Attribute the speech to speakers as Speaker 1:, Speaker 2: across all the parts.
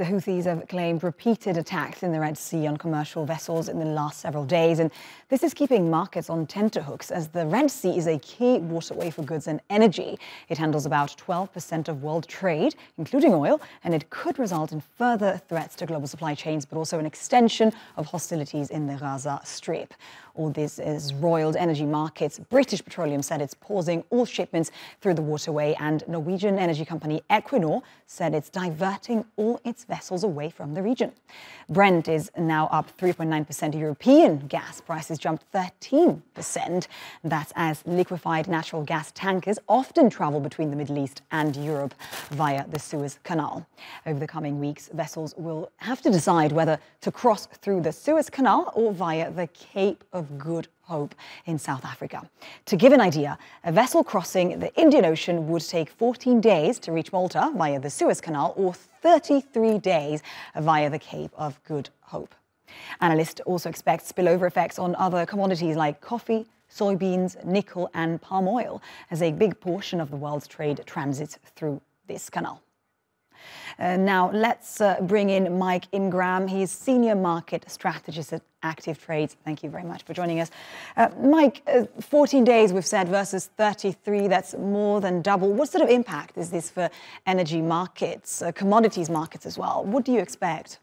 Speaker 1: The Houthis have claimed repeated attacks in the Red Sea on commercial vessels in the last several days, and this is keeping markets on tenterhooks as the Red Sea is a key waterway for goods and energy. It handles about 12% of world trade, including oil, and it could result in further threats to global supply chains, but also an extension of hostilities in the Gaza Strip. All this is roiled energy markets. British Petroleum said it's pausing all shipments through the waterway, and Norwegian energy company Equinor said it's diverting all its vessels away from the region. Brent is now up 3.9%. European gas prices jumped 13%. That's as liquefied natural gas tankers often travel between the Middle East and Europe via the Suez Canal. Over the coming weeks, vessels will have to decide whether to cross through the Suez Canal or via the Cape of Good Hope in South Africa. To give an idea, a vessel crossing the Indian Ocean would take 14 days to reach Malta via the Suez Canal or 33 days via the Cape of Good Hope. Analysts also expect spillover effects on other commodities like coffee, soybeans, nickel and palm oil, as a big portion of the world's trade transits through this canal. Now, let's bring in Mike Ingram. He's Senior Market Strategist at Active Trades. Thank you very much for joining us. Mike, 14 days we've said versus 33, that's more than double. What sort of impact is this for energy markets, commodities markets as well? What do you expect?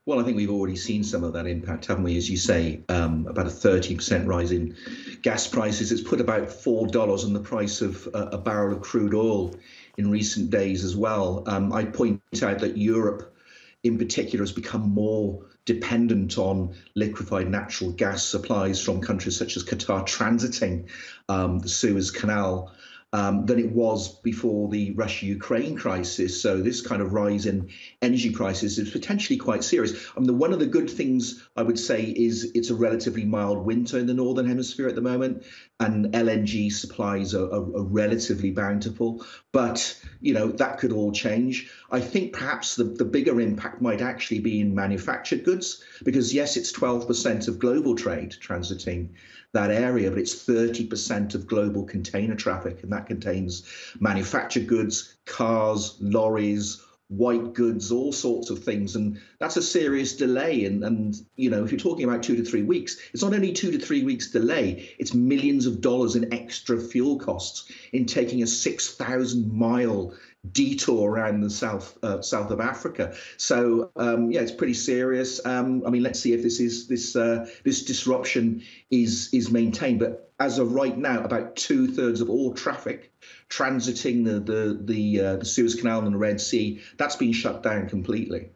Speaker 2: Well, I think we've already seen some of that impact, haven't we? As you say, about a 30% rise in gas prices. It's put about $4 on the price of a barrel of crude oil in recent days as well. I point out that Europe in particular has become more dependent on liquefied natural gas supplies from countries such as Qatar transiting the Suez Canal than it was before the Russia-Ukraine crisis. So this kind of rise in energy prices is potentially quite serious. I mean, one of the good things I would say is it's a relatively mild winter in the Northern Hemisphere at the moment, and LNG supplies are relatively bountiful. But, you know, that could all change. I think perhaps the bigger impact might actually be in manufactured goods, because, yes, it's 12% of global trade transiting that area, but it's 30% of global container traffic, and that contains manufactured goods, cars, lorries, white goods, all sorts of things. And that's a serious delay. And you know, if you're talking about 2 to 3 weeks, it's not only 2 to 3 weeks delay, it's millions of dollars in extra fuel costs in taking a 6,000-mile detour around the south of Africa. So yeah, it's pretty serious. I mean, let's see if this disruption is maintained. But as of right now, about 2/3 of all traffic transiting the Suez Canal and the Red Sea, that's been shut down completely.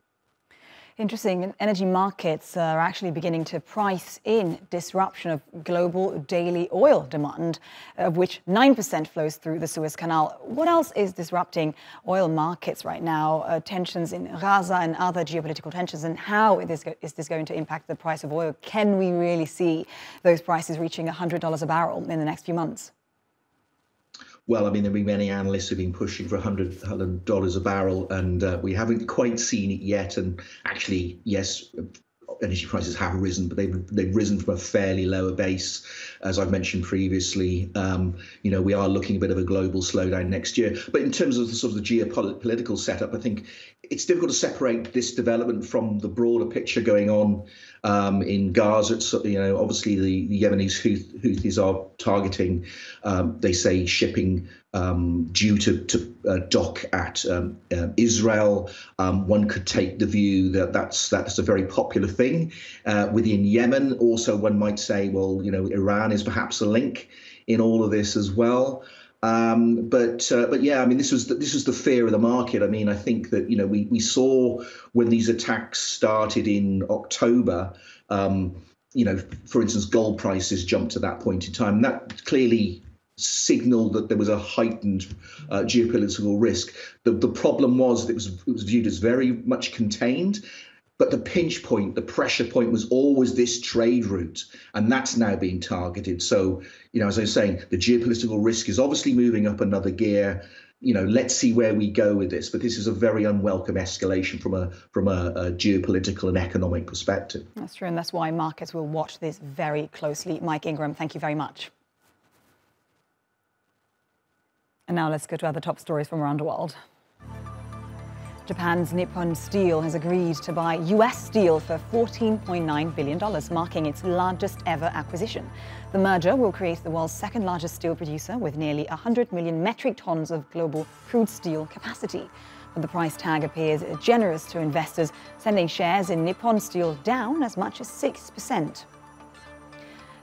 Speaker 1: Interesting. Energy markets are actually beginning to price in disruption of global daily oil demand, of which 9% flows through the Suez Canal. What else is disrupting oil markets right now? Tensions in Gaza and other geopolitical tensions, and how is this going to impact the price of oil? Can we really see those prices reaching $100 a barrel in the next few months?
Speaker 2: Well, I mean, there have been many analysts who've been pushing for $100 a barrel, and we haven't quite seen it yet. And actually, yes, energy prices have risen, but they've risen from a fairly lower base, as I've mentioned previously. You know, we are looking at a bit of a global slowdown next year. But in terms of the sort of the geopolitical setup, I think it's difficult to separate this development from the broader picture going on in Gaza. It's, you know, obviously the Yemenis Houthis are targeting, they say, shipping due to dock at Israel. One could take the view that that's a very popular thing within Yemen. Also, one might say, well, you know, Iran is perhaps a link in all of this as well. But yeah, I mean, this was the fear of the market. I mean, I think that, you know, we saw when these attacks started in October, you know, for instance, gold prices jumped at that point in time. That clearly signaled that there was a heightened geopolitical risk. The problem was that it was viewed as very much contained. But the pinch point, the pressure point was always this trade route, and that's now being targeted. So, you know, as I was saying, the geopolitical risk is obviously moving up another gear. You know, let's see where we go with this. But this is a very unwelcome escalation from a geopolitical and economic perspective.
Speaker 1: That's true, and that's why markets will watch this very closely. Mike Ingram, thank you very much. And now let's go to other top stories from around the world. Japan's Nippon Steel has agreed to buy US Steel for $14.9 billion, marking its largest ever acquisition. The merger will create the world's second largest steel producer with nearly 100 million metric tons of global crude steel capacity. But the price tag appears generous to investors, sending shares in Nippon Steel down as much as 6%.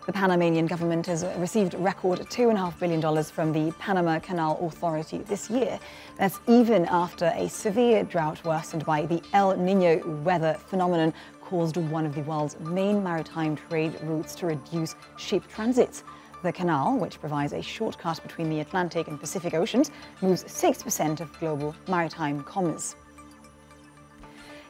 Speaker 1: The Panamanian government has received a record $2.5 billion from the Panama Canal Authority this year. That's even after a severe drought worsened by the El Niño weather phenomenon caused one of the world's main maritime trade routes to reduce ship transit. The canal, which provides a shortcut between the Atlantic and Pacific Oceans, moves 6% of global maritime commerce.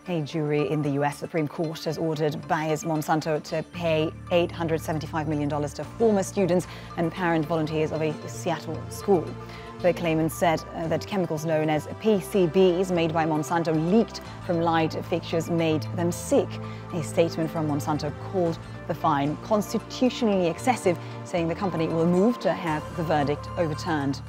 Speaker 1: A jury in the US Supreme Court has ordered Bayer's Monsanto to pay $875 million to former students and parent volunteers of a Seattle school. The claimant said that chemicals known as PCBs made by Monsanto leaked from light fixtures made them sick. A statement from Monsanto called the fine constitutionally excessive, saying the company will move to have the verdict overturned.